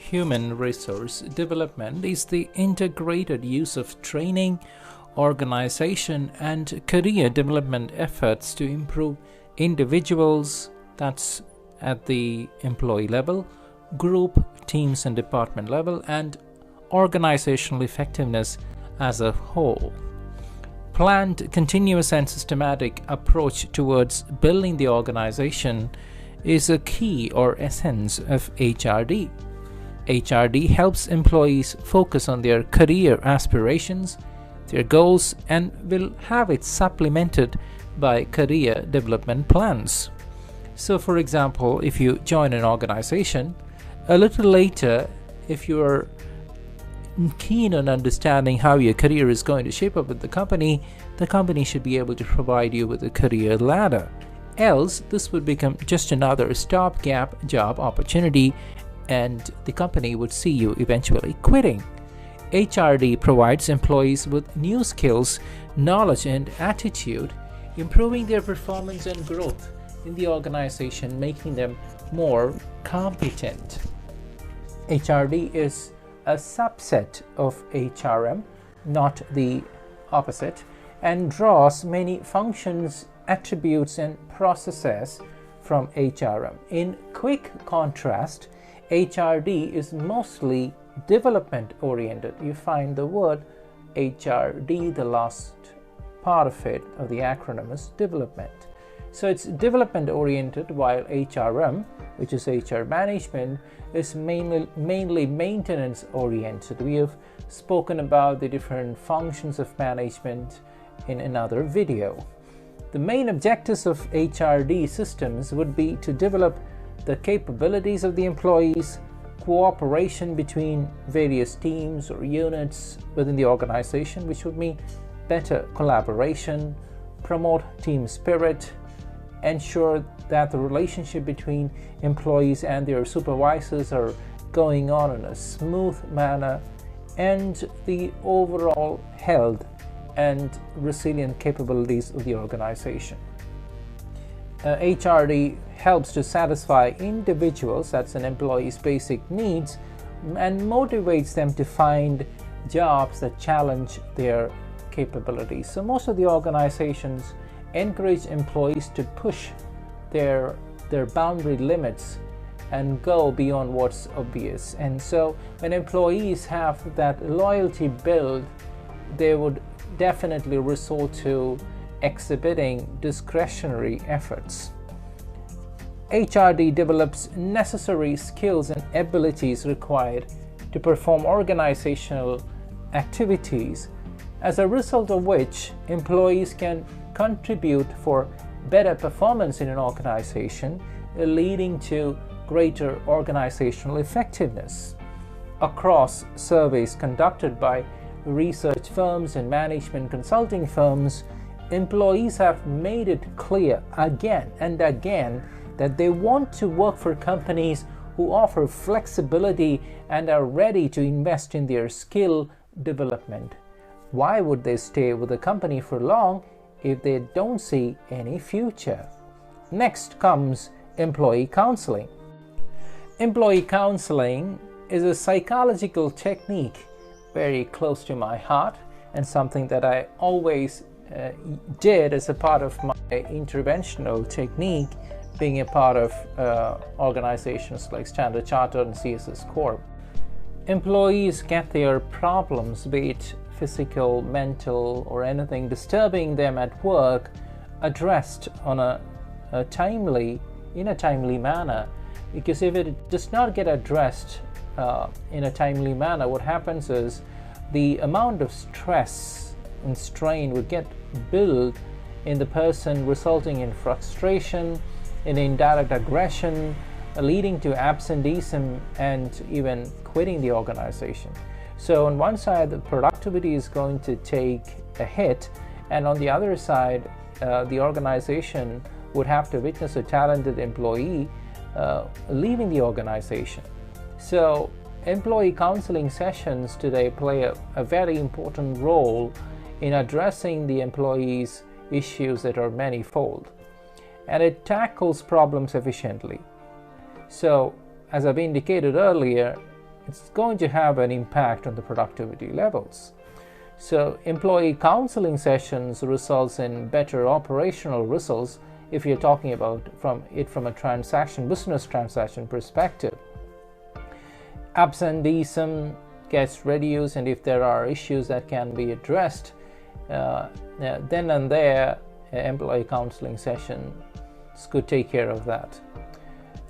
human resource development is the integrated use of training, organization, and career development efforts to improve individuals, that's at the employee level, group, teams, and department level, and organizational effectiveness as a whole. Planned, continuous, and systematic approach towards building the organization is a key or essence of HRD. HRD helps employees focus on their career aspirations, their goals, and will have it supplemented by career development plans. So, for example, if you join an organization, a little later, if you are keen on understanding how your career is going to shape up with the company should be able to provide you with a career ladder. Else, this would become just another stopgap job opportunity, and the company would see you eventually quitting. HRD provides employees with new skills, knowledge, and attitude, improving their performance and growth in the organization, making them more competent. HRD is a subset of HRM, not the opposite, and draws many functions, attributes, and processes from HRM. In quick contrast, HRD is mostly development oriented. You find the word HRD, the last part of it, of the acronym, is development. So it's development oriented, while HRM, which is HR management, is mainly maintenance oriented. We have spoken about the different functions of management in another video. The main objectives of HRD systems would be to develop the capabilities of the employees, cooperation between various teams or units within the organization, which would mean better collaboration, promote team spirit, ensure that the relationship between employees and their supervisors are going on in a smooth manner, and the overall health and resilient capabilities of the organization. HRD helps to satisfy individuals, that's an employee's basic needs, and motivates them to find jobs that challenge their capabilities. So most of the organizations encourage employees to push their boundary limits and go beyond what's obvious. And so when employees have that loyalty built, they would definitely resort to exhibiting discretionary efforts. HRD develops necessary skills and abilities required to perform organizational activities, as a result of which employees can contribute for better performance in an organization, leading to greater organizational effectiveness. Across surveys conducted by research firms and management consulting firms, employees have made it clear again and again that they want to work for companies who offer flexibility and are ready to invest in their skill development. Why would they stay with a company for long if they don't see any future? Next comes employee counseling. Employee counseling is a psychological technique very close to my heart, and something that I always did as a part of my interventional technique, being a part of organizations like Standard Chartered and CSS Corp. Employees get their problems, be it physical, mental, or anything disturbing them at work, addressed on in a timely manner. Because if it does not get addressed in a timely manner, what happens is the amount of stress and strain would get built in the person, resulting in frustration, in indirect aggression, leading to absenteeism and even quitting the organization. So on one side, the productivity is going to take a hit, and on the other side, the organization would have to witness a talented employee leaving the organization. So employee counseling sessions today play a very important role in addressing the employees' issues that are manifold, and it tackles problems efficiently. So as I've indicated earlier, it's going to have an impact on the productivity levels. So employee counseling sessions results in better operational results if you're talking about from a business transaction perspective. Absenteeism gets reduced, and if there are issues that can be addressed, then and there, employee counseling sessions could take care of that.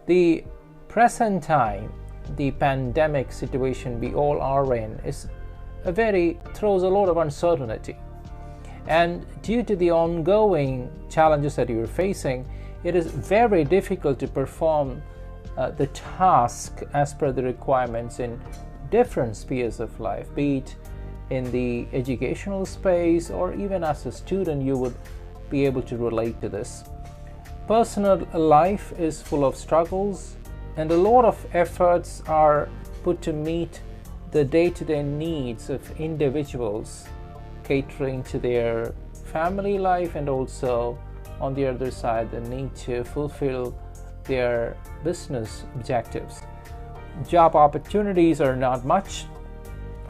The present time, the pandemic situation we all are in throws a lot of uncertainty, and due to the ongoing challenges that you're facing, it is very difficult to perform the task as per the requirements in different spheres of life, be it in the educational space or even as a student. You would be able to relate to this. Personal life is full of struggles, and a lot of efforts are put to meet the day-to-day needs of individuals, catering to their family life, and also on the other side the need to fulfill their business objectives. Job opportunities are not much,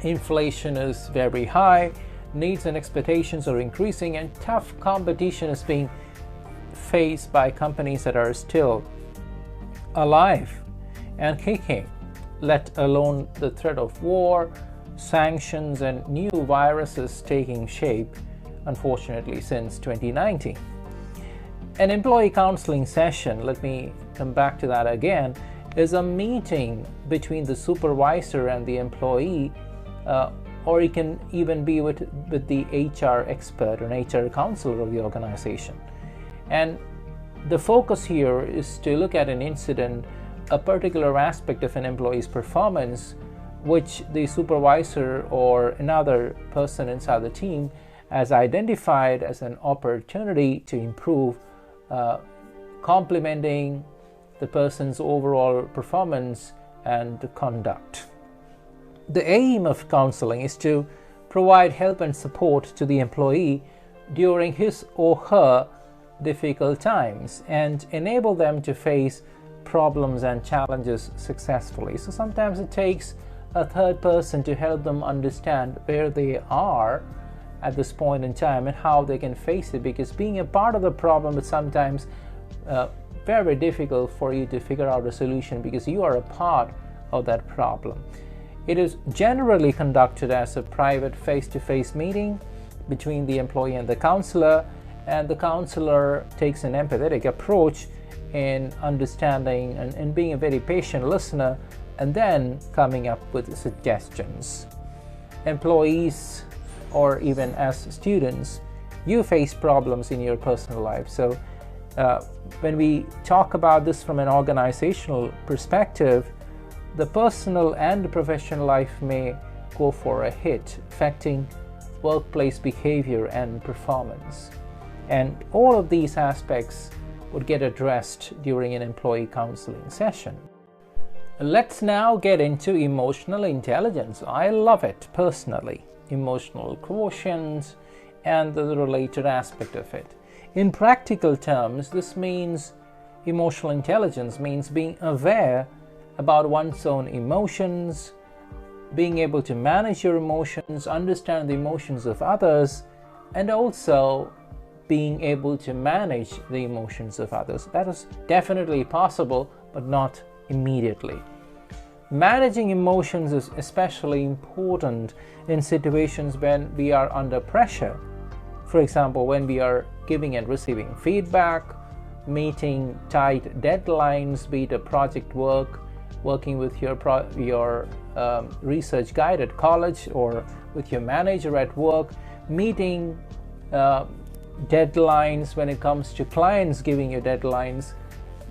inflation is very high, needs and expectations are increasing, and tough competition is being faced by companies that are still alive and kicking, let alone the threat of war, sanctions, and new viruses taking shape, unfortunately, since 2019. An employee counseling session, let me come back to that again, is a meeting between the supervisor and the employee, or it can even be with the HR expert or an HR counselor of the organization. And the focus here is to look at an incident, a particular aspect of an employee's performance, which the supervisor or another person inside the team has identified as an opportunity to improve, complementing the person's overall performance and conduct. The aim of counseling is to provide help and support to the employee during his or her difficult times and enable them to face problems and challenges successfully. So sometimes it takes a third person to help them understand where they are at this point in time and how they can face it, because being a part of the problem is sometimes very difficult for you to figure out a solution because you are a part of that problem. It is generally conducted as a private face-to-face meeting between the employee and the counselor, and the counselor takes an empathetic approach in understanding and being a very patient listener, and then coming up with suggestions. Employees, or even as students, you face problems in your personal life. So when we talk about this from an organizational perspective, the personal and professional life may go for a hit, affecting workplace behavior and performance. And all of these aspects would get addressed during an employee counseling session. Let's now get into emotional intelligence. I love it personally. Emotional quotient and the related aspect of it. In practical terms, this means emotional intelligence means being aware about one's own emotions, being able to manage your emotions, understand the emotions of others, and also being able to manage the emotions of others. That is definitely possible, but not immediately. Managing emotions is especially important in situations when we are under pressure. For example, when we are giving and receiving feedback, meeting tight deadlines, be it a project work, working with your research guide at college, or with your manager at work, meeting deadlines when it comes to clients giving you deadlines,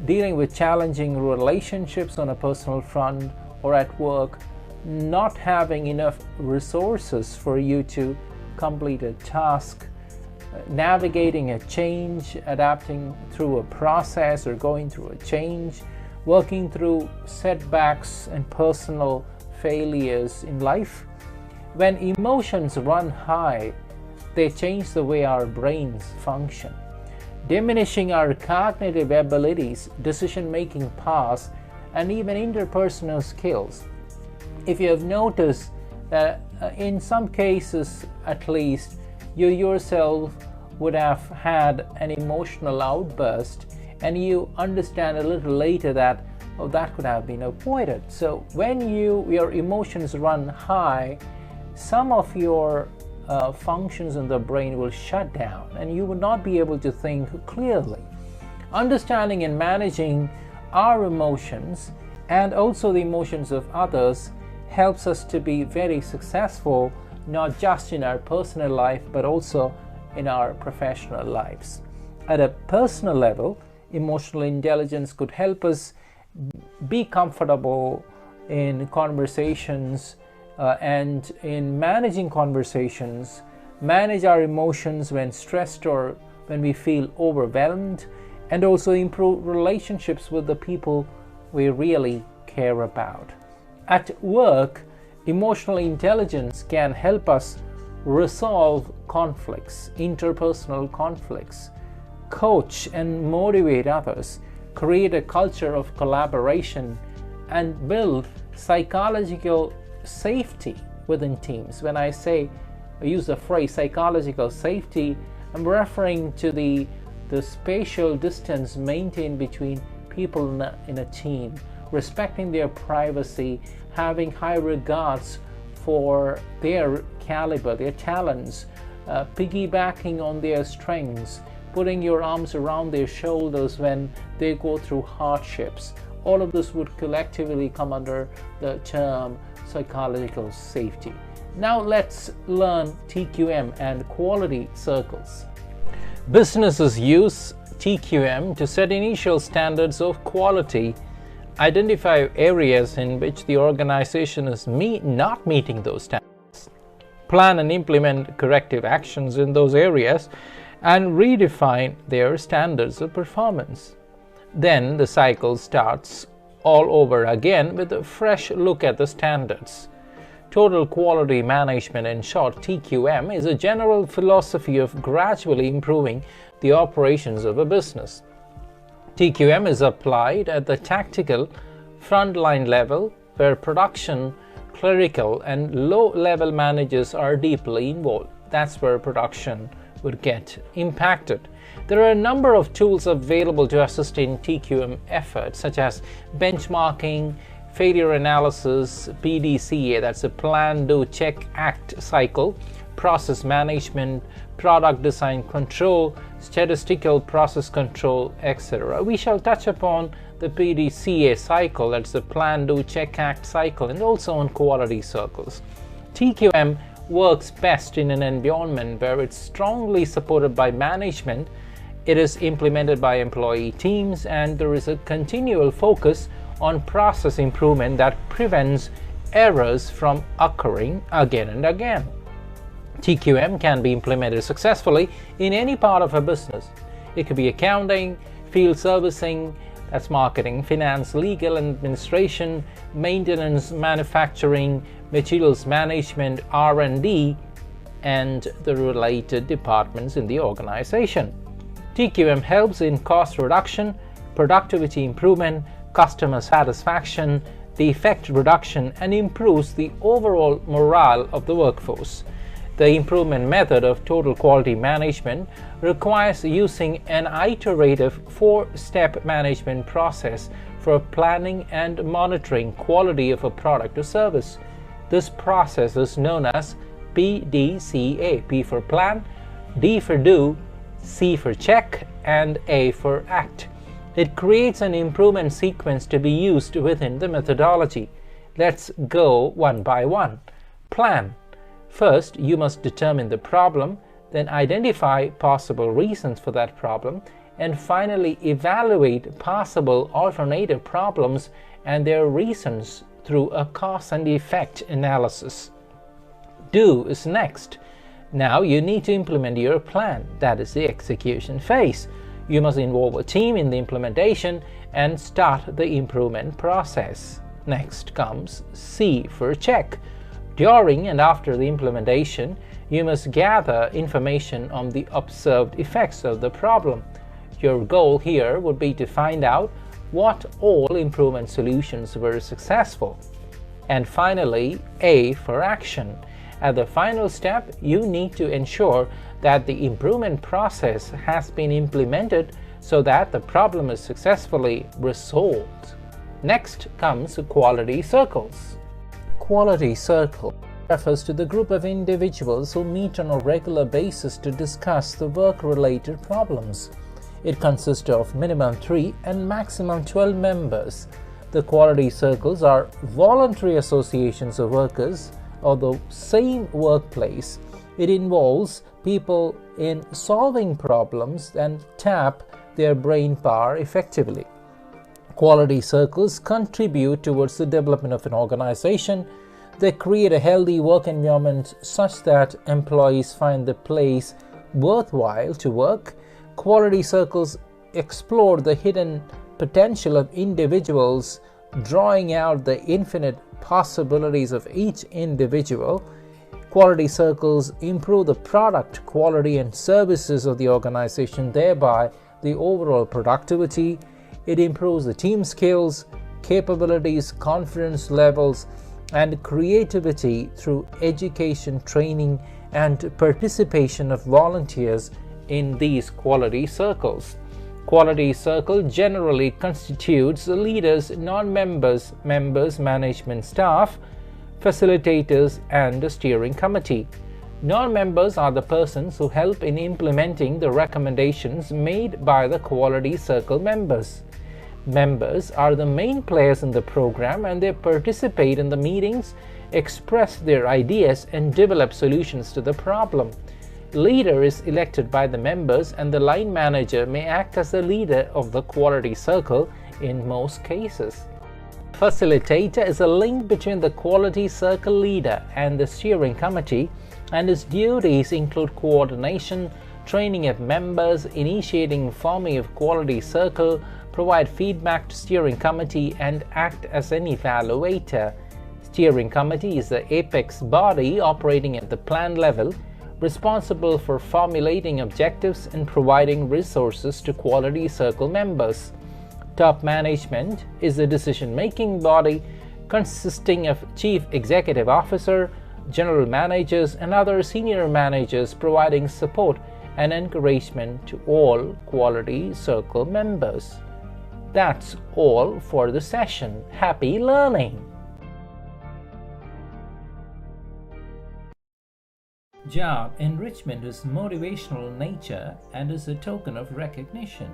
dealing with challenging relationships on a personal front or at work, not having enough resources for you to complete a task, navigating a change, adapting through a process or going through a change, working through setbacks and personal failures in life. When emotions run high, they change the way our brains function, diminishing our cognitive abilities, decision-making powers, and even interpersonal skills. If you have noticed that in some cases at least, you yourself would have had an emotional outburst, and you understand a little later that, oh, that could have been avoided. So when your emotions run high, some of your functions in the brain will shut down and you will not be able to think clearly. Understanding and managing our emotions and also the emotions of others helps us to be very successful, not just in our personal life but also in our professional lives. At a personal level, emotional intelligence could help us be comfortable in conversations and in managing conversations, manage our emotions when stressed or when we feel overwhelmed, and also improve relationships with the people we really care about. At work, emotional intelligence can help us resolve conflicts, interpersonal conflicts, coach and motivate others, create a culture of collaboration, and build psychological safety within teams. When I use the phrase psychological safety, I'm referring to the spatial distance maintained between people in a team, respecting their privacy, having high regards for their caliber, their talents, piggybacking on their strengths, putting your arms around their shoulders when they go through hardships. All of this would collectively come under the term psychological safety. Now let's learn TQM and quality circles. Businesses use TQM to set initial standards of quality, identify areas in which the organization is not meeting those standards, plan and implement corrective actions in those areas, and redefine their standards of performance. Then the cycle starts all over again with a fresh look at the standards. Total quality management, in short TQM, is a general philosophy of gradually improving the operations of a business. TQM is applied at the tactical frontline level where production, clerical, and low-level managers are deeply involved. That's where production would get impacted. There are a number of tools available to assist in TQM efforts, such as benchmarking, failure analysis, PDCA, that's a plan, do, check, act cycle, process management, product design control, statistical process control, etc. We shall touch upon the PDCA cycle, that's the plan, do, check, act cycle, and also on quality circles. TQM works best in an environment where it's strongly supported by management, it is implemented by employee teams, and there is a continual focus on process improvement that prevents errors from occurring again and again. TQM can be implemented successfully in any part of a business. It could be accounting, field servicing, that's marketing, finance, legal and administration, maintenance, manufacturing, materials management, R&D, and the related departments in the organization. TQM helps in cost reduction, productivity improvement, customer satisfaction, defect reduction, and improves the overall morale of the workforce. The improvement method of total quality management requires using an iterative 4-step management process for planning and monitoring quality of a product or service. This process is known as PDCA, P for plan, D for do, C for check, and A for act. It creates an improvement sequence to be used within the methodology. Let's go one by one. Plan. First, you must determine the problem, then identify possible reasons for that problem, and finally evaluate possible alternative problems and their reasons through a cause and effect analysis. Do is next. Now you need to implement your plan. That is the execution phase. You must involve a team in the implementation and start the improvement process. Next comes C for check. During and after the implementation, you must gather information on the observed effects of the problem. Your goal here would be to find out what all improvement solutions were successful. And finally, A for action. At the final step, you need to ensure that the improvement process has been implemented so that the problem is successfully resolved. Next comes quality circles. Quality circle refers to the group of individuals who meet on a regular basis to discuss the work-related problems. It consists of minimum 3 and maximum 12 members. The quality circles are voluntary associations of workers of the same workplace. It involves people in solving problems and tap their brain power effectively. Quality circles contribute towards the development of an organization. They create a healthy work environment such that employees find the place worthwhile to work. Quality circles explore the hidden potential of individuals, drawing out the infinite possibilities of each individual. Quality circles improve the product quality and services of the organization, thereby the overall productivity. It improves the team skills, capabilities, confidence levels, and creativity through education, training, and participation of volunteers in these quality circles. Quality circle generally constitutes the leaders, non-members, members, management staff, facilitators, and the steering committee. Non-members are the persons who help in implementing the recommendations made by the quality circle members. Members are the main players in the program, and they participate in the meetings, express their ideas, and develop solutions to the problem. Leader is elected by the members, and the line manager may act as the leader of the quality circle in most cases. Facilitator is a link between the quality circle leader and the steering committee, and his duties include coordination, training of members, initiating forming of quality circle, provide feedback to steering committee, and act as an evaluator. Steering committee is the apex body operating at the plan level, responsible for formulating objectives and providing resources to quality circle members. Top management is the decision-making body consisting of chief executive officer, general managers, and other senior managers, providing support and encouragement to all quality circle members. That's all for the session. Happy learning! Job enrichment is motivational in nature and is a token of recognition.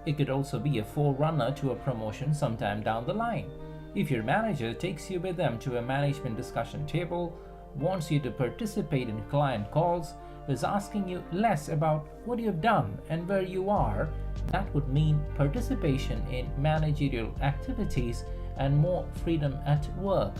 It could also be a forerunner to a promotion sometime down the line. If your manager takes you with them to a management discussion table, wants you to participate in client calls, is asking you less about what you have done and where you are, that would mean participation in managerial activities and more freedom at work.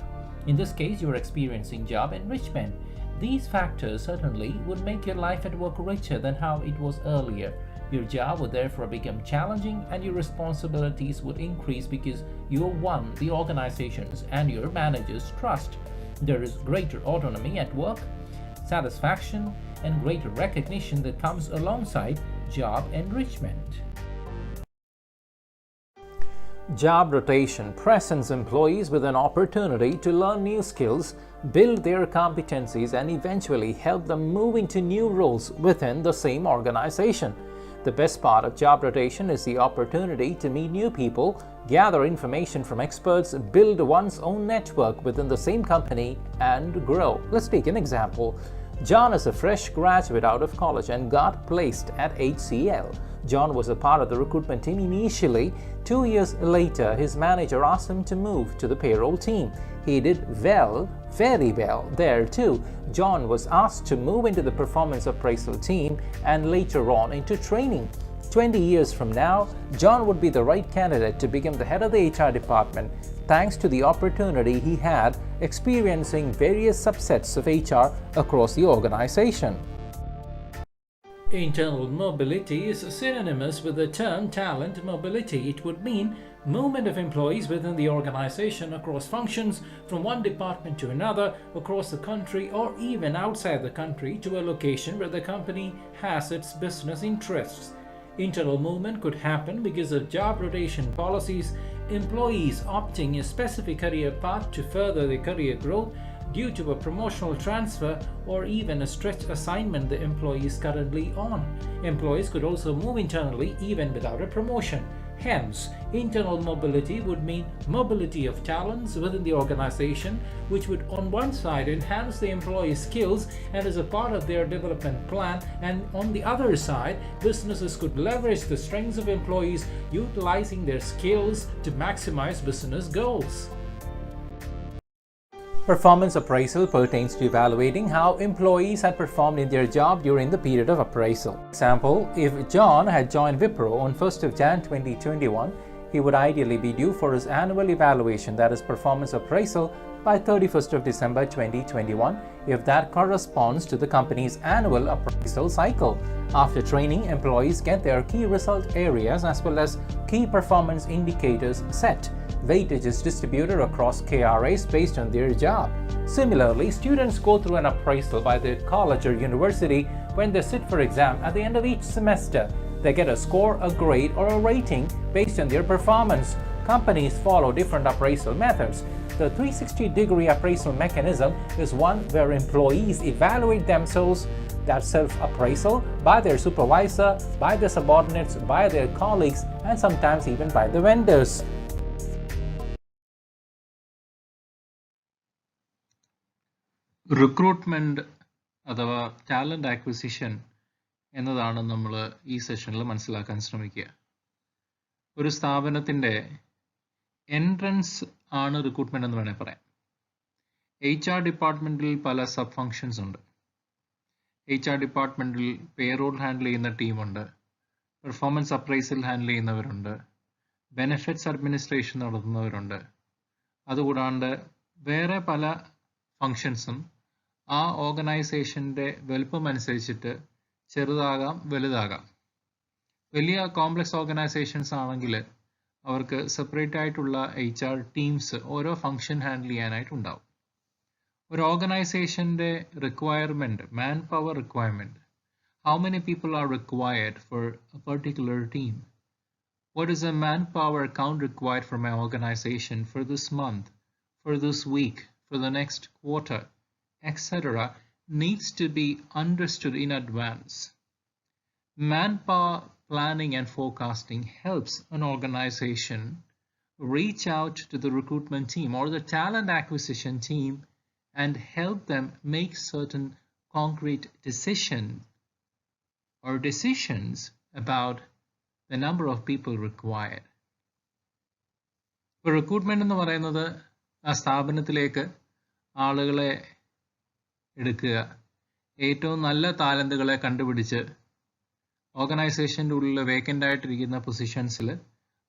In this case, you are experiencing job enrichment. These factors certainly would make your life at work richer than how it was earlier. Your job would therefore become challenging, and your responsibilities would increase because you have won the organization's and your manager's trust. There is greater autonomy at work, satisfaction, and greater recognition that comes alongside job enrichment. Job rotation presents employees with an opportunity to learn new skills, build their competencies, and eventually help them move into new roles within the same organization. The best part of job rotation is the opportunity to meet new people, gather information from experts, build one's own network within the same company, and grow. Let's take an example. John is a fresh graduate out of college and got placed at HCL. John was a part of the recruitment team initially. 2 years later, his manager asked him to move to the payroll team. He did well, very well there too. John was asked to move into the performance appraisal team and later on into training. 20 years from now, John would be the right candidate to become the head of the HR department, thanks to the opportunity he had experiencing various subsets of HR across the organization. Internal mobility is synonymous with the term talent mobility. It would mean movement of employees within the organization across functions, from one department to another, across the country, or even outside the country to a location where the company has its business interests. Internal movement could happen because of job rotation policies, employees opting a specific career path to further their career growth due to a promotional transfer or even a stretch assignment the employee is currently on. Employees could also move internally even without a promotion. Hence, internal mobility would mean mobility of talents within the organization, which would on one side enhance the employee's skills and is a part of their development plan, and on the other side, businesses could leverage the strengths of employees utilizing their skills to maximize business goals. Performance appraisal pertains to evaluating how employees had performed in their job during the period of appraisal. Example, if John had joined Wipro on 1st of Jan 2021, he would ideally be due for his annual evaluation, that is performance appraisal, by 31st of December 2021 if that corresponds to the company's annual appraisal cycle. After training, employees get their key result areas as well as key performance indicators set. Weightage is distributed across KRAs based on their job. Similarly, students go through an appraisal by their college or university when they sit for exam at the end of each semester. They get a score, a grade, or a rating based on their performance. Companies follow different appraisal methods. The 360-degree appraisal mechanism is one where employees evaluate themselves, that self-appraisal, by their supervisor, by their subordinates, by their colleagues, and sometimes even by the vendors. Recruitment അഥവാ talent acquisition എന്നതാണ് നമ്മൾ ഈ സെഷനിൽ മനസ്സിലാക്കാൻ ശ്രമിക്കുക. ഒരു സ്ഥാപനത്തിൻ്റെ entrance ആണ് റിക്രൂട്ട്മെൻറ്റ് എന്ന് വേണേൽ പറയാം. HR ഡിപ്പാർട്ട്മെൻറ്റിൽ പല സബ് ഫങ്ഷൻസ് ഉണ്ട്. HR ഡിപ്പാർട്ട്മെൻറ്റിൽ പേറോൾ ഹാൻഡിൽ ചെയ്യുന്ന ടീമുണ്ട്, പെർഫോമൻസ് അപ്രൈസൽ ഹാൻഡിൽ ചെയ്യുന്നവരുണ്ട്, ബെനഫിറ്റ്സ് അഡ്മിനിസ്ട്രേഷൻ നടത്തുന്നവരുണ്ട്. അതുകൂടാണ്ട് വേറെ പല ഫങ്ഷൻസും ആ ഓർഗനൈസേഷൻ്റെ വലുപ്പം അനുസരിച്ചിട്ട് ചെറുതാകാം, വലുതാകാം. വലിയ കോംപ്ലക്സ് ഓർഗനൈസേഷൻസ് ആണെങ്കിൽ അവർക്ക് സെപ്പറേറ്റ് ആയിട്ടുള്ള HR ടീംസ് ഓരോ ഫങ്ഷൻ ഹാൻഡിൽ ചെയ്യാനായിട്ടുണ്ടാവും. ഒരു ഓർഗനൈസേഷൻ്റെ requirement, manpower requirement, how many people are required for a particular team, what is the manpower count required for my organization for this month, for this week, for the next quarter, etc. needs to be understood in advance. Manpower planning and forecasting helps an organization reach out to the recruitment team or the talent acquisition team and help them make certain concrete decisions about the number of people required. ഇപ്പോൾ recruitment എന്ന് പറയുന്നത് ആ സ്ഥാപനത്തിലേക്ക് ആളുകളെ എടുക്കുക, ഏറ്റവും നല്ല താലന്തുകളെ കണ്ടുപിടിച്ച് ഓർഗനൈസേഷൻ്റെ ഉള്ളിൽ വേക്കൻ്റ് ആയിട്ടിരിക്കുന്ന പൊസിഷൻസിൽ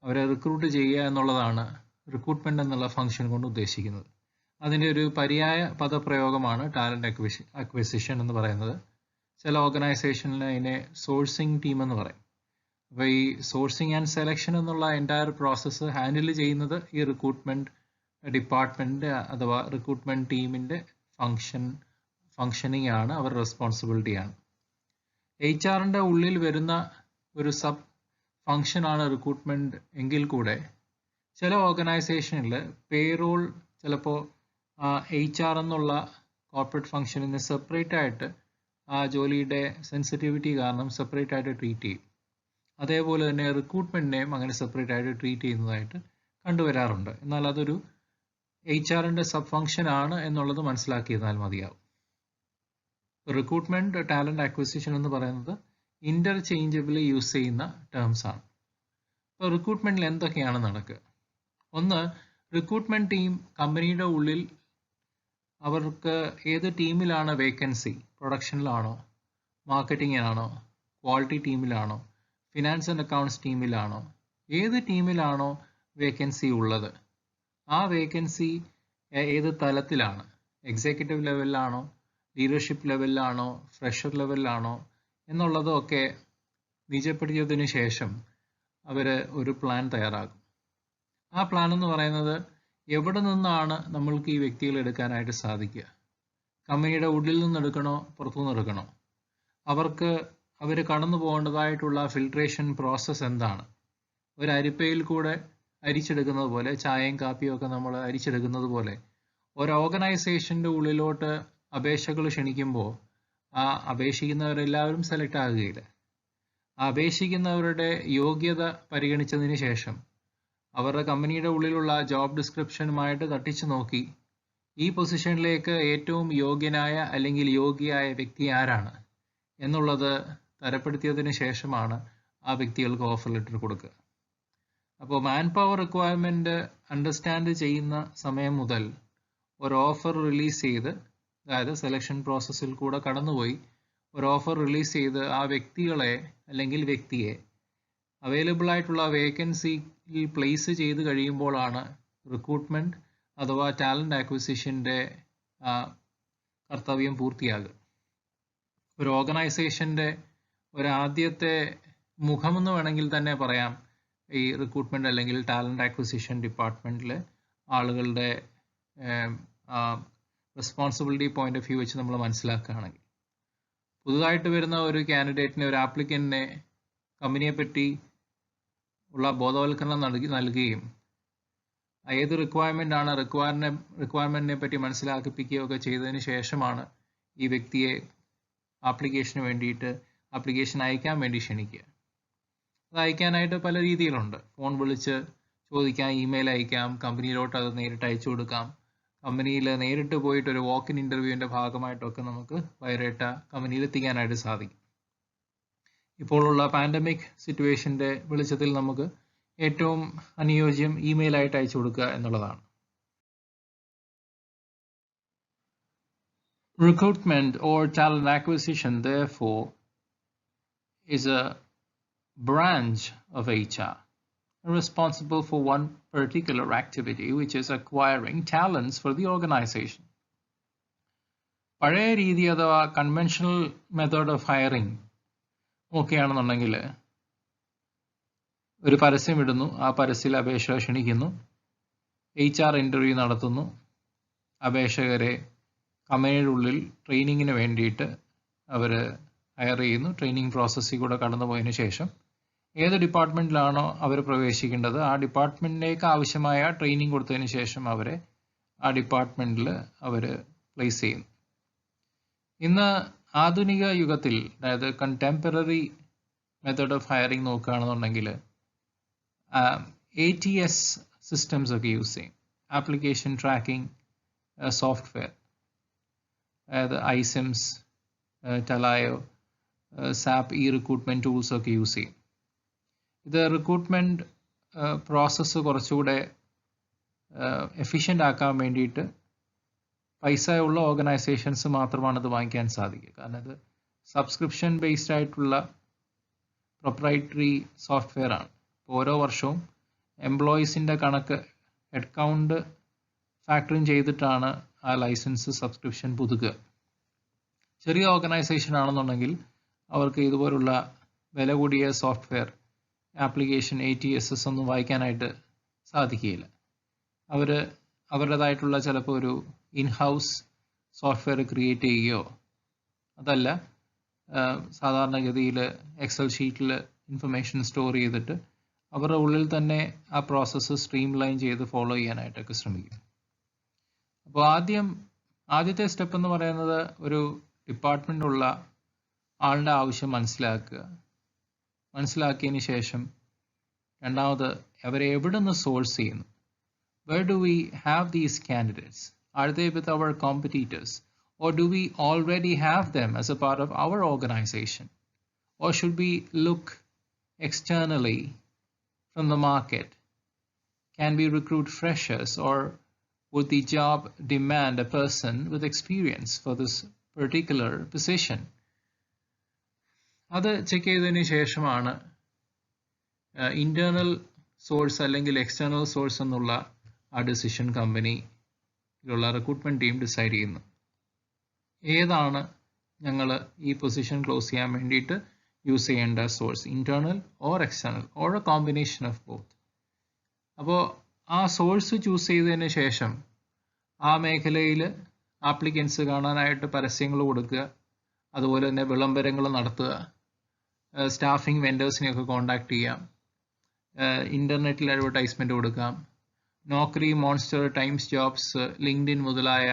അവരെ റിക്രൂട്ട് ചെയ്യുക എന്നുള്ളതാണ് റിക്രൂട്ട്മെന്റ് എന്നുള്ള ഫംഗ്ഷൻ കൊണ്ട് ഉദ്ദേശിക്കുന്നത്. അതിൻ്റെ ഒരു പര്യായ പദപ്രയോഗമാണ് ടാലന്റ് അക്വിസിഷൻ എന്ന് പറയുന്നത്. ചില ഓർഗനൈസേഷനിൽ അതിനെ സോഴ്സിംഗ് ടീം എന്ന് പറയും. അപ്പോൾ ഈ സോഴ്സിംഗ് ആൻഡ് സെലക്ഷൻ എന്നുള്ള എൻറ്റയർ പ്രോസസ്സ് ഹാൻഡിൽ ചെയ്യുന്നത് ഈ റിക്രൂട്ട്മെന്റ് ഡിപ്പാർട്ട്മെന്റ് അഥവാ റിക്രൂട്ട്മെന്റ് ടീമിൻ്റെ ഫങ്ഷനിങ് ആണ്, അവരുടെ റെസ്പോൺസിബിലിറ്റിയാണ്. HR-ൻ്റെ ഉള്ളിൽ വരുന്ന ഒരു സബ് ഫങ്ഷനാണ് റിക്രൂട്ട്മെന്റ് എങ്കിൽ കൂടെ ചില ഓർഗനൈസേഷനിൽ പേറോൾ ചിലപ്പോൾ HR എന്നുള്ള കോർപ്പറേറ്റ് ഫങ്ഷനിൽ സെപ്പറേറ്റ് ആയിട്ട് ആ ജോലിയുടെ സെൻസിറ്റിവിറ്റി കാരണം സെപ്പറേറ്റ് ആയിട്ട് ട്രീറ്റ് ചെയ്യും. അതേപോലെ തന്നെ റിക്രൂട്ട്മെൻറ്റിനെയും അങ്ങനെ സെപ്പറേറ്റ് ആയിട്ട് ട്രീറ്റ് ചെയ്യുന്നതായിട്ട് കണ്ടുവരാറുണ്ട്. എന്നാൽ അതൊരു HR-ൻ്റെ സബ് ഫങ്ഷൻ ആണ് എന്നുള്ളത് മനസ്സിലാക്കിയിരുന്നാൽ മതിയാവും. റിക്രൂട്ട്മെന്റ് ടാലന്റ് അക്വിസിഷൻ എന്ന് പറയുന്നത് ഇന്റർചേഞ്ചബിളി യൂസ് ചെയ്യുന്ന ടേംസ് ആണ്. ഇപ്പോൾ റിക്രൂട്ട്മെന്റിൽ എന്തൊക്കെയാണ് നടക്കുക? ഒന്ന്, റിക്രൂട്ട്മെന്റ് ടീം കമ്പനിയുടെ ഉള്ളിൽ അവർക്ക് ഏത് ടീമിലാണ് വേക്കൻസി, പ്രൊഡക്ഷനിലാണോ, മാർക്കറ്റിങ്ങിനാണോ, ക്വാളിറ്റി ടീമിലാണോ, ഫിനാൻസ് ആൻഡ് അക്കൗണ്ട്സ് ടീമിലാണോ, ഏത് ടീമിലാണോ വേക്കൻസി ഉള്ളത്, ആ വേക്കൻസി ഏത് തലത്തിലാണ്, എക്സിക്യൂട്ടീവ് ലെവലിലാണോ, ലീഡർഷിപ്പ് ലെവലിലാണോ, ഫ്രഷർ ലെവലിലാണോ എന്നുള്ളതൊക്കെ നിജപ്പെടുത്തിയതിനു ശേഷം അവർ ഒരു പ്ലാൻ തയ്യാറാക്കും. ആ പ്ലാൻ എന്ന് പറയുന്നത് എവിടെ നിന്നാണ് നമ്മൾക്ക് ഈ വ്യക്തികളെ എടുക്കാനായിട്ട് സാധിക്കുക, കമ്പനിയുടെ ഉള്ളിൽ നിന്ന് എടുക്കണോ പുറത്തുനിന്ന് എടുക്കണോ, അവർക്ക് അവർ കടന്നു പോകേണ്ടതായിട്ടുള്ള ഫിൽട്രേഷൻ പ്രോസസ്സ് എന്താണ്? ഒരു അരിപ്പയിൽ കൂടെ അരിച്ചെടുക്കുന്നത് പോലെ, ചായയും കാപ്പിയും ഒക്കെ നമ്മൾ അരിച്ചെടുക്കുന്നത് പോലെ, ഒരു ഓർഗനൈസേഷൻ്റെ ഉള്ളിലോട്ട് അപേക്ഷകൾ ക്ഷണിക്കുമ്പോൾ ആ അപേക്ഷിക്കുന്നവരെല്ലാവരും സെലക്ട് ആകുകയില്ല. ആ അപേക്ഷിക്കുന്നവരുടെ യോഗ്യത പരിഗണിച്ചതിന് ശേഷം അവരുടെ കമ്പനിയുടെ ഉള്ളിലുള്ള ജോബ് ഡിസ്ക്രിപ്ഷനുമായിട്ട് തട്ടിച്ചു നോക്കി ഈ പൊസിഷനിലേക്ക് ഏറ്റവും യോഗ്യനായ അല്ലെങ്കിൽ യോഗ്യയായ വ്യക്തി ആരാണ് എന്നുള്ളത് തരപ്പെടുത്തിയതിന് ശേഷമാണ് ആ വ്യക്തികൾക്ക് ഓഫർ ലെറ്റർ കൊടുക്കുക. അപ്പോൾ മാൻ പവർ റിക്വയർമെൻറ്റ് അണ്ടർസ്റ്റാൻഡ് ചെയ്യുന്ന സമയം മുതൽ ഒരു ഓഫർ റിലീസ് ചെയ്ത്, അതായത് സെലക്ഷൻ പ്രോസസ്സിൽ കൂടെ കടന്നുപോയി ഒരു ഓഫർ റിലീസ് ചെയ്ത് ആ വ്യക്തികളെ അല്ലെങ്കിൽ വ്യക്തിയെ അവൈലബിൾ ആയിട്ടുള്ള വേക്കൻസിയിൽ പ്ലേസ് ചെയ്ത് കഴിയുമ്പോഴാണ് റിക്രൂട്ട്മെൻറ്റ് അഥവാ ടാലൻറ്റ് ആക്വിസിഷൻ്റെ കർത്തവ്യം പൂർത്തിയാകുക. ഒരു ഓർഗനൈസേഷൻ്റെ ആദ്യത്തെ മുഖമെന്ന് വേണമെങ്കിൽ തന്നെ പറയാം ഈ റിക്രൂട്ട്മെൻറ്റ് അല്ലെങ്കിൽ ടാലൻറ്റ് ആക്വിസിഷൻ ഡിപ്പാർട്ട്മെൻറ്റിലെ ആളുകളുടെ റെസ്പോൺസിബിലിറ്റി പോയിന്റ് ഓഫ് വ്യൂ വെച്ച് നമ്മൾ മനസ്സിലാക്കുകയാണെങ്കിൽ, പുതുതായിട്ട് വരുന്ന ഒരു കാൻഡിഡേറ്റിനെ, ഒരു ആപ്ലിക്കൻറ്റിനെ കമ്പനിയെ പറ്റി ഉള്ള ബോധവൽക്കരണം നൽകുകയും ഏത് റിക്വയർമെൻ്റ് ആണ് റിക്വയർമെൻറ്റിനെ പറ്റി മനസ്സിലാക്കിപ്പിക്കുകയൊക്കെ ചെയ്തതിന് ശേഷമാണ് ഈ വ്യക്തിയെ ആപ്ലിക്കേഷന് വേണ്ടിയിട്ട് ആപ്ലിക്കേഷൻ അയക്കാൻ വേണ്ടി ക്ഷണിക്കുക. അത് അയക്കാനായിട്ട് പല രീതികളുണ്ട്. ഫോൺ വിളിച്ച് ചോദിക്കാം, ഇമെയിൽ അയക്കാം, കമ്പനിയിലോട്ട് അത് നേരിട്ട് അയച്ചു കൊടുക്കാം, കമ്പനിയിൽ നേരിട്ട് പോയിട്ട് ഒരു വാക്ക് ഇൻ ഇൻ്റർവ്യൂവിൻ്റെ ഭാഗമായിട്ടൊക്കെ നമുക്ക് ബയോഡേറ്റ കമ്പനിയിൽ എത്തിക്കാനായിട്ട് സാധിക്കും. ഇപ്പോഴുള്ള പാൻഡമിക് സിറ്റുവേഷൻ്റെ വെളിച്ചത്തിൽ നമുക്ക് ഏറ്റവും അനുയോജ്യം ഇമെയിലായിട്ട് അയച്ചു കൊടുക്കുക എന്നുള്ളതാണ്. Recruitment or talent acquisition, therefore, is a branch of HR responsible for one particular activity, which is acquiring talents for the organization. പഴയ രീതി അഥവാ കൺവെൻഷണൽ മെത്തേഡ് ഓഫ് ഹയറിംഗ് ഒക്കെയാണെന്നുണ്ടെങ്കിൽ ഒരു പരസ്യം ഇടുന്നു, ആ പരസ്യത്തിൽ അപേക്ഷ ക്ഷണിക്കുന്നു, HR ഇൻ്റർവ്യൂ നടത്തുന്നു, അപേക്ഷകരെ കമ്പനിയുടെ ഉള്ളിൽ ട്രെയിനിങ്ങിന് വേണ്ടിയിട്ട് അവർ ഹയർ ചെയ്യുന്നു. ട്രെയിനിങ് പ്രോസസ്സിൽ കൂടെ കടന്നു പോയതിന് ശേഷം ഏത് ഡിപ്പാർട്ട്മെൻറ്റിലാണോ അവർ പ്രവേശിക്കേണ്ടത് ആ ഡിപ്പാർട്ട്മെൻറ്റിലേക്ക് ആവശ്യമായ ട്രെയിനിങ് കൊടുത്തതിന് ശേഷം അവരെ ആ ഡിപ്പാർട്ട്മെൻറ്റിൽ അവർ പ്ലേസ് ചെയ്യുന്നു. ഇന്ന് ആധുനിക യുഗത്തിൽ, അതായത് കണ്ടംപററി മെത്തേഡ് ഓഫ് ഹയറിംഗ് നോക്കുകയാണെന്നുണ്ടെങ്കിൽ ATS സിസ്റ്റംസ് ഒക്കെ യൂസ് ചെയ്യും. ആപ്ലിക്കേഷൻ ട്രാക്കിംഗ് സോഫ്റ്റ്വെയർ, അതായത് ഐസിംസ്, ടലായോ, സാപ്പ്, റിക്രൂട്ട്മെൻറ്റ് ടൂൾസ് ഒക്കെ യൂസ് ചെയ്യും. ഇത് റിക്രൂട്ട്മെൻറ്റ് പ്രോസസ്സ് കുറച്ചുകൂടെ എഫിഷ്യൻ്റ് ആക്കാൻ വേണ്ടിയിട്ട് പൈസ ഉള്ള ഓർഗനൈസേഷൻസ് മാത്രമാണ് ഇത് വാങ്ങിക്കാൻ സാധിക്കുക. കാരണം ഇത് സബ്സ്ക്രിപ്ഷൻ ബേസ്ഡ് ആയിട്ടുള്ള പ്രൊപ്രൈറ്ററി സോഫ്റ്റ്വെയർ ആണ്. ഓരോ വർഷവും എംപ്ലോയീസിൻ്റെ കണക്ക് ഹെഡ് കൗണ്ട് ഫാക്ടറിങ് ചെയ്തിട്ടാണ് ആ ലൈസൻസ് സബ്സ്ക്രിപ്ഷൻ പുതുക്കുക. ചെറിയ ഓർഗനൈസേഷൻ ആണെന്നുണ്ടെങ്കിൽ അവർക്ക് ഇതുപോലുള്ള വില കൂടിയ സോഫ്റ്റ്വെയർ ആപ്ലിക്കേഷൻ ATSS ഒന്നും വായിക്കാനായിട്ട് സാധിക്കുകയില്ല. അവർ അവരുടേതായിട്ടുള്ള ചിലപ്പോൾ ഒരു ഇൻഹൗസ് സോഫ്റ്റ്വെയർ ക്രിയേറ്റ് ചെയ്യുകയോ അതല്ല സാധാരണഗതിയിൽ എക്സൽ ഷീറ്റിൽ ഇൻഫർമേഷൻ സ്റ്റോർ ചെയ്തിട്ട് അവരുടെ ഉള്ളിൽ തന്നെ ആ പ്രോസസ്സ് സ്ട്രീം ലൈൻ ചെയ്ത് ഫോളോ ചെയ്യാനായിട്ടൊക്കെ ശ്രമിക്കും. അപ്പോൾ ആദ്യത്തെ സ്റ്റെപ്പ് എന്ന് പറയുന്നത് ഒരു ഡിപ്പാർട്ട്മെൻറ്റുള്ള ആളുടെ ആവശ്യം മനസ്സിലാക്കിയതിന് ശേഷം രണ്ടാമത് അവരെ എവിടെ നിന്ന് സോഴ്സ് ചെയ്യുന്നു. Where do we have these candidates? Are they with our competitors? Or do we already have them as a part of our organization? Or should we look externally from the market? Can we recruit freshers, or would the job demand a person with experience for this particular position? അത് check ചെയ്തതിന് ശേഷമാണ് internal source അല്ലെങ്കിൽ external source എന്നുള്ള ആ decision കമ്പനിയിലുള്ള recruitment team decide ചെയ്യുന്നു. ഏതാണ് ഞങ്ങൾ ഈ പൊസിഷൻ ക്ലോസ് ചെയ്യാൻ വേണ്ടിയിട്ട് യൂസ് ചെയ്യേണ്ട source, internal or external or A combination of both. അപ്പോൾ ആ സോഴ്സ് ചൂസ് ചെയ്തതിന് ശേഷം ആ മേഖലയിൽ ആപ്ലിക്കൻസ് കാണാനായിട്ട് പരസ്യങ്ങൾ കൊടുക്കുക, അതുപോലെ തന്നെ വിളംബരങ്ങൾ നടത്തുക, സ്റ്റാഫിംഗ് വെൻഡേഴ്സിനെയൊക്കെ കോൺടാക്ട് ചെയ്യാം, ഇൻ്റർനെറ്റിൽ അഡ്വർടൈസ്മെൻറ്റ് കൊടുക്കാം, നോക്കറി, മോൺസ്റ്റർ, ടൈംസ് ജോബ്സ്, ലിങ്ക്ഡിൻ മുതലായ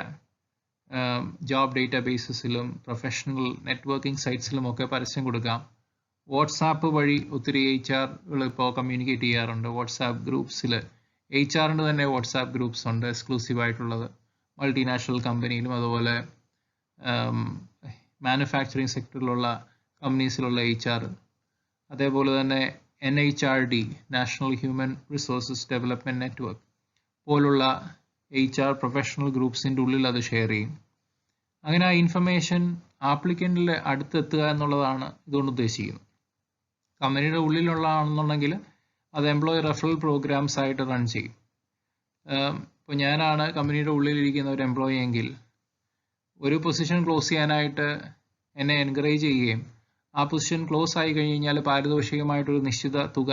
ജോബ് ഡേറ്റാബേസസിലും പ്രൊഫഷണൽ നെറ്റ്വർക്കിംഗ് സൈറ്റ്സിലുമൊക്കെ പരസ്യം കൊടുക്കാം. വാട്സാപ്പ് വഴി ഒത്തിരി HR ഇപ്പോൾ കമ്മ്യൂണിക്കേറ്റ് ചെയ്യാറുണ്ട്. വാട്സാപ്പ് ഗ്രൂപ്പ്സിൽ HR തന്നെ വാട്സാപ്പ് ഗ്രൂപ്പ്സ് ഉണ്ട് എക്സ്ക്ലൂസീവ് ആയിട്ടുള്ളത്, മൾട്ടിനാഷണൽ കമ്പനിയിലും അതുപോലെ മാനുഫാക്ചറിങ് സെക്ടറിലുള്ള കമ്പനീസിലുള്ള HR, അതേപോലെ തന്നെ NHRD national human resources development network പോലുള്ള HR പ്രൊഫഷണൽ ഗ്രൂപ്പ്സിൻ്റെ ഉള്ളിൽ അത് ഷെയർ ചെയ്യും. അങ്ങനെ ആ ഇൻഫർമേഷൻ ആപ്ലിക്കൻറ്റിൽ അടുത്തെത്തുക എന്നുള്ളതാണ് ഇതുകൊണ്ട് ഉദ്ദേശിക്കുന്നത്. കമ്പനിയുടെ ഉള്ളിലുള്ളതാണെന്നുണ്ടെങ്കിൽ അത് എംപ്ലോയി റെഫറൽ പ്രോഗ്രാംസ് ആയിട്ട് റൺ ചെയ്യും. ഇപ്പോൾ ഞാനാണ് കമ്പനിയുടെ ഉള്ളിലിരിക്കുന്ന ഒരു എംപ്ലോയി എങ്കിൽ ഒരു പൊസിഷൻ ക്ലോസ് ചെയ്യാനായിട്ട് എന്നെ എൻകറേജ് ചെയ്യുകയും ആ പൊസിഷൻ ക്ലോസ് ആയി കഴിഞ്ഞാൽ പാരിതോഷികമായിട്ടൊരു നിശ്ചിത തുക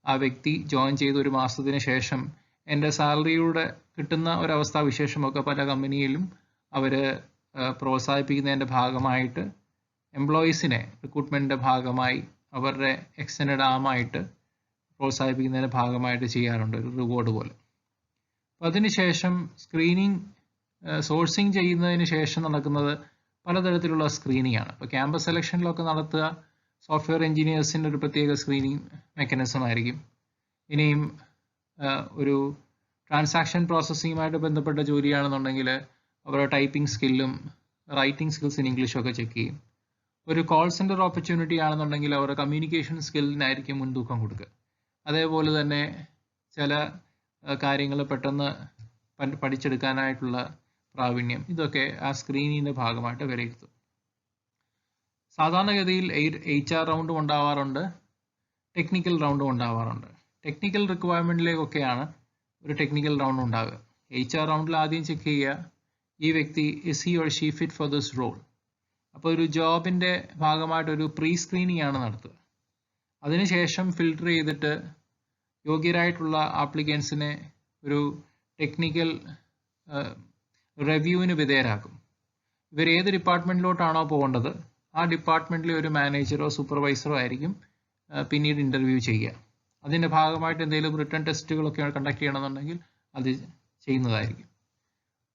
ആ വ്യക്തി ജോയിൻ ചെയ്ത് ഒരു മാസത്തിന് ശേഷം എൻ്റെ സാലറിയുടെ കിട്ടുന്ന ഒരവസ്ഥാ വിശേഷമൊക്കെ പല കമ്പനിയിലും അവർ പ്രോത്സാഹിപ്പിക്കുന്നതിൻ്റെ ഭാഗമായിട്ട് എംപ്ലോയീസിനെ റിക്രൂട്ട്മെൻറ്റിൻ്റെ ഭാഗമായി അവരുടെ എക്സ്റ്റൻഡ് ആമായിട്ട് പ്രോത്സാഹിപ്പിക്കുന്നതിൻ്റെ ഭാഗമായിട്ട് ചെയ്യാറുണ്ട്, ഒരു റിവാർഡ് പോലെ. അപ്പം അതിനുശേഷം സ്ക്രീനിങ്, സോഴ്സിങ് ചെയ്യുന്നതിന് ശേഷം നടക്കുന്നത് പലതരത്തിലുള്ള സ്ക്രീനിങ് ആണ്. ഇപ്പോൾ ക്യാമ്പസ് സെലക്ഷനിലൊക്കെ നടത്തുക സോഫ്റ്റ്വെയർ എഞ്ചിനീയേഴ്സിൻ്റെ ഒരു പ്രത്യേക സ്ക്രീനിങ് മെക്കാനിസം ആയിരിക്കും. ഇനിയും ഒരു ട്രാൻസാക്ഷൻ പ്രോസസ്സിങ്ങുമായിട്ട് ബന്ധപ്പെട്ട ജോലിയാണെന്നുണ്ടെങ്കിൽ അവരുടെ ടൈപ്പിംഗ് സ്കില്ലും റൈറ്റിംഗ് സ്കിൽസ് ഇൻ ഇംഗ്ലീഷും ഒക്കെ ചെക്ക് ചെയ്യും. ഒരു കോൾ സെൻറ്റർ ഓപ്പർച്യൂണിറ്റി ആണെന്നുണ്ടെങ്കിൽ അവരുടെ കമ്മ്യൂണിക്കേഷൻ സ്കില്ലിനായിരിക്കും മുൻതൂക്കം കൊടുക്കുക. അതേപോലെ തന്നെ ചില കാര്യങ്ങൾ പെട്ടെന്ന് പഠിച്ചെടുക്കാനായിട്ടുള്ള പ്രാവീണ്യം, ഇതൊക്കെ ആ സ്ക്രീനിങ്ങിൻ്റെ ഭാഗമായിട്ട് വിലയിരുത്തും. സാധാരണഗതിയിൽ HR റൗണ്ടും ഉണ്ടാവാറുണ്ട്, ടെക്നിക്കൽ റൗണ്ടും ഉണ്ടാവാറുണ്ട്. ടെക്നിക്കൽ റിക്വയർമെൻറ്റിലേക്കൊക്കെയാണ് ഒരു ടെക്നിക്കൽ റൗണ്ട് ഉണ്ടാവുക. HR റൗണ്ടിൽ ആദ്യം ചെക്ക് ചെയ്യുക ഈ വ്യക്തി is he or she fit for this role. അപ്പോൾ ഒരു ജോബിൻ്റെ ഭാഗമായിട്ടൊരു പ്രീ സ്ക്രീനിങ് ആണ് നടത്തുക. അതിനുശേഷം ഫിൽട്ടർ ചെയ്തിട്ട് യോഗ്യരായിട്ടുള്ള ആപ്ലിക്കൻസിനെ ഒരു ടെക്നിക്കൽ റിവ്യൂവിന് വിധേയരാക്കും. ഇവർ ഏത് ഡിപ്പാർട്ട്മെൻറ്റിലോട്ടാണോ പോകേണ്ടത് ആ ഡിപ്പാർട്ട്മെൻറ്റിലെ ഒരു മാനേജറോ സൂപ്പർവൈസറോ ആയിരിക്കും പിന്നീട് ഇൻ്റർവ്യൂ ചെയ്യുക. അതിൻ്റെ ഭാഗമായിട്ട് എന്തെങ്കിലും റിട്ടേൺ ടെസ്റ്റുകളൊക്കെ കണ്ടക്ട് ചെയ്യണമെന്നുണ്ടെങ്കിൽ അത് ചെയ്യുന്നതായിരിക്കും.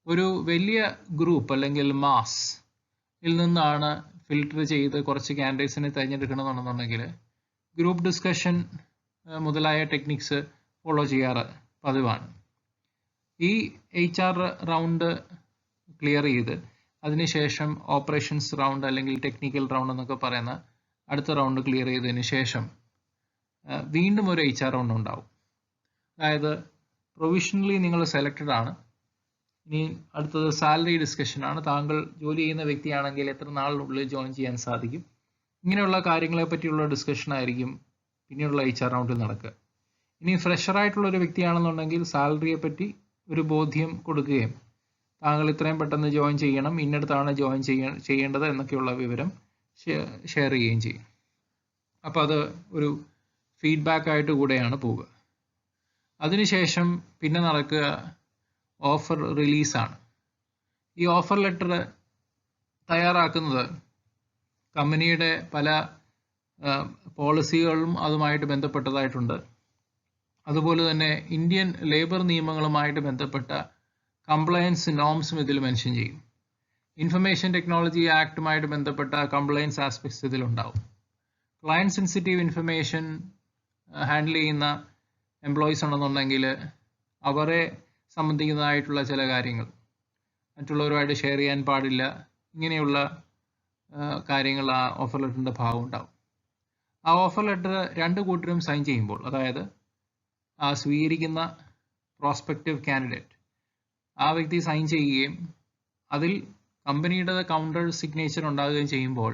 ഒരു വലിയ ഗ്രൂപ്പ് അല്ലെങ്കിൽ മാസിൽ നിന്നാണ് ഫിൽട്ടർ ചെയ്ത് കുറച്ച് കാൻഡിഡേറ്റ്സിനെ തിരഞ്ഞെടുക്കണമെന്നുണ്ടെങ്കിൽ ഗ്രൂപ്പ് ഡിസ്കഷൻ മുതലായ ടെക്നിക്സ് ഫോളോ ചെയ്യാറ് പതിവാണ്. ഈ HR റൗണ്ട് ക്ലിയർ ചെയ്ത് അതിനുശേഷം ഓപ്പറേഷൻസ് റൗണ്ട് അല്ലെങ്കിൽ ടെക്നിക്കൽ റൗണ്ട് എന്നൊക്കെ പറയുന്ന അടുത്ത റൗണ്ട് ക്ലിയർ ചെയ്തതിന് ശേഷം വീണ്ടും ഒരു HR റൗണ്ട് ഉണ്ടാവും. അതായത് പ്രൊവിഷണലി നിങ്ങൾ സെലക്റ്റഡ് ആണ്. ഇനി അടുത്തത് സാലറി ഡിസ്കഷനാണ്. താങ്കൾ ജോലി ചെയ്യുന്ന വ്യക്തിയാണെങ്കിൽ എത്ര നാളിനുള്ളിൽ ജോയിൻ ചെയ്യാൻ സാധിക്കും, ഇങ്ങനെയുള്ള കാര്യങ്ങളെ പറ്റിയുള്ള ഡിസ്കഷൻ ആയിരിക്കും പിന്നെയുള്ള HR റൗണ്ടിൽ നടക്കുക. ഇനി ഫ്രഷറായിട്ടുള്ള ഒരു വ്യക്തിയാണെന്നുണ്ടെങ്കിൽ സാലറിയെ പറ്റി ഒരു ബോധ്യം കൊടുക്കുകയും താങ്കൾ ഇത്രയും പെട്ടെന്ന് ജോയിൻ ചെയ്യണം, ഇന്നടത്താണ് ജോയിൻ ചെയ്യേണ്ടത് എന്നൊക്കെയുള്ള വിവരം ഷെയർ ചെയ്യുകയും ചെയ്യും. അപ്പോൾ അത് ഒരു ഫീഡ്ബാക്ക് ആയിട്ട് കൂടെയാണ് പോവുക. അതിനുശേഷം പിന്നെ നടക്കുക ഓഫർ റിലീസാണ്. ഈ ഓഫർ ലെറ്റർ തയ്യാറാക്കുന്നത് കമ്പനിയുടെ പല പോളിസികളും അതുമായിട്ട് ബന്ധപ്പെട്ടതായിട്ടുണ്ട്. അതുപോലെ തന്നെ ഇന്ത്യൻ ലേബർ നിയമങ്ങളുമായിട്ട് ബന്ധപ്പെട്ട കംപ്ലയൻസ് നോംസും ഇതിൽ മെൻഷൻ ചെയ്യും. ഇൻഫർമേഷൻ ടെക്നോളജി ആക്ടുമായിട്ട് ബന്ധപ്പെട്ട കംപ്ലയൻസ് ആസ്പെക്ട്സ് ഇതിലുണ്ടാവും. ക്ലയൻറ്റ് സെൻസിറ്റീവ് ഇൻഫർമേഷൻ ഹാൻഡിൽ ചെയ്യുന്ന എംപ്ലോയീസ് ഉണ്ടെന്നുണ്ടെങ്കിൽ അവരെ സംബന്ധിക്കുന്നതായിട്ടുള്ള ചില കാര്യങ്ങൾ മറ്റുള്ളവരുമായിട്ട് ഷെയർ ചെയ്യാൻ പാടില്ല. ഇങ്ങനെയുള്ള കാര്യങ്ങൾ ആ ഓഫർ ലെറ്ററിൻ്റെ ഭാഗം ഉണ്ടാവും. ആ ഓഫർ ലെറ്റർ രണ്ട് കൂട്ടരും സൈൻ ചെയ്യുമ്പോൾ, അതായത് ആ സ്വീകരിക്കുന്ന പ്രോസ്പെക്റ്റീവ് കാൻഡിഡേറ്റ് ആ വ്യക്തി സൈൻ ചെയ്യുകയും അതിൽ കമ്പനിയുടെ കൗണ്ടർ സിഗ്നേച്ചർ ഉണ്ടാകുകയും ചെയ്യുമ്പോൾ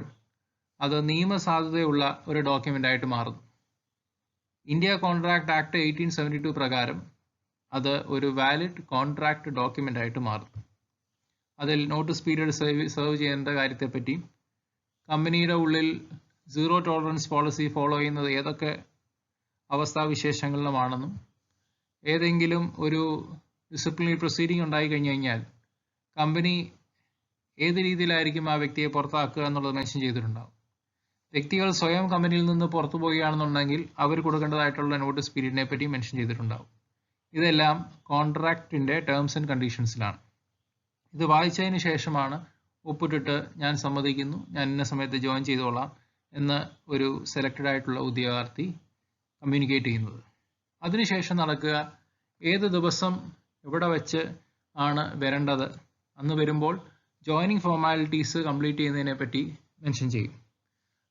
അത് നിയമസാധുതയുള്ള ഒരു ഡോക്യുമെൻ്റ് ആയിട്ട് മാറുന്നു. ഇന്ത്യ കോൺട്രാക്ട് ആക്ട് 1872 പ്രകാരം അത് ഒരു വാലിഡ് കോൺട്രാക്ട് ഡോക്യുമെൻ്റ് ആയിട്ട് മാറുന്നു. അതിൽ നോട്ടീസ് പീരീഡ് സെർവ് ചെയ്യേണ്ട കാര്യത്തെപ്പറ്റി, കമ്പനിയുടെ ഉള്ളിൽ സീറോ ടോളറൻസ് പോളിസി ഫോളോ ചെയ്യുന്നത് ഏതൊക്കെ അവസ്ഥാവിശേഷങ്ങളിലുമാണെന്നും ഏതെങ്കിലും ഒരു ഡിസിപ്ലിനറി പ്രൊസീഡിംഗ് ഉണ്ടായി കഴിഞ്ഞു കഴിഞ്ഞാൽ കമ്പനി ഏത് രീതിയിലായിരിക്കും ആ വ്യക്തിയെ പുറത്താക്കുക എന്നുള്ളത് മെൻഷൻ ചെയ്തിട്ടുണ്ടാകും. വ്യക്തികൾ സ്വയം കമ്പനിയിൽ നിന്ന് പുറത്തു പോവുകയാണെന്നുണ്ടെങ്കിൽ അവർ കൊടുക്കേണ്ടതായിട്ടുള്ള നോട്ടീസ് പീരീഡിനെ പറ്റി മെൻഷൻ ചെയ്തിട്ടുണ്ടാവും. ഇതെല്ലാം കോൺട്രാക്റ്റിൻ്റെ ടേംസ് ആൻഡ് കണ്ടീഷൻസിലാണ്. ഇത് വായിച്ചതിന് ശേഷമാണ് ഒപ്പിട്ടിട്ട് ഞാൻ സമ്മതിക്കുന്നു, ഞാൻ ഇന്ന സമയത്ത് ജോയിൻ ചെയ്തോളാം എന്ന് ഒരു സെലക്റ്റഡ് ആയിട്ടുള്ള ഉദ്യോഗാർത്ഥി കമ്മ്യൂണിക്കേറ്റ് ചെയ്യുന്നത്. അതിനുശേഷം നടക്കുക, ഏത് ദിവസം എവിടെ വെച്ച് ആണ് വരേണ്ടത്, അന്ന് വരുമ്പോൾ ജോയിനിങ് ഫോർമാലിറ്റീസ് കംപ്ലീറ്റ് ചെയ്യുന്നതിനെ പറ്റി മെൻഷൻ ചെയ്യും.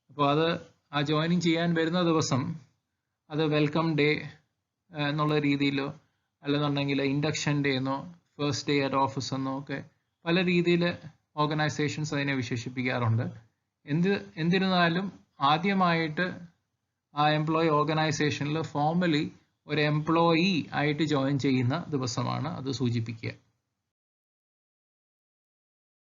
അപ്പോൾ അത് ആ ജോയിനിങ് ചെയ്യാൻ വരുന്ന ദിവസം അത് വെൽക്കം ഡേ എന്നുള്ള രീതിയിലോ അല്ലെന്നുണ്ടെങ്കിൽ ഇൻഡക്ഷൻ ഡേ എന്നോ ഫസ്റ്റ് ഡേ അറ്റ് ഓഫീസ് എന്നോ ഒക്കെ പല രീതിയിൽ ഓർഗനൈസേഷൻസ് അതിനെ വിശേഷിപ്പിക്കാറുണ്ട്. എന്നിരുന്നാലും ആദ്യമായിട്ട് ആ എംപ്ലോയി ഓർഗനൈസേഷനിൽ ഫോർമലി ഒരു എംപ്ലോയി ആയിട്ട് ജോയിൻ ചെയ്യുന്ന ദിവസമാണ് അത് സൂചിപ്പിക്കുക.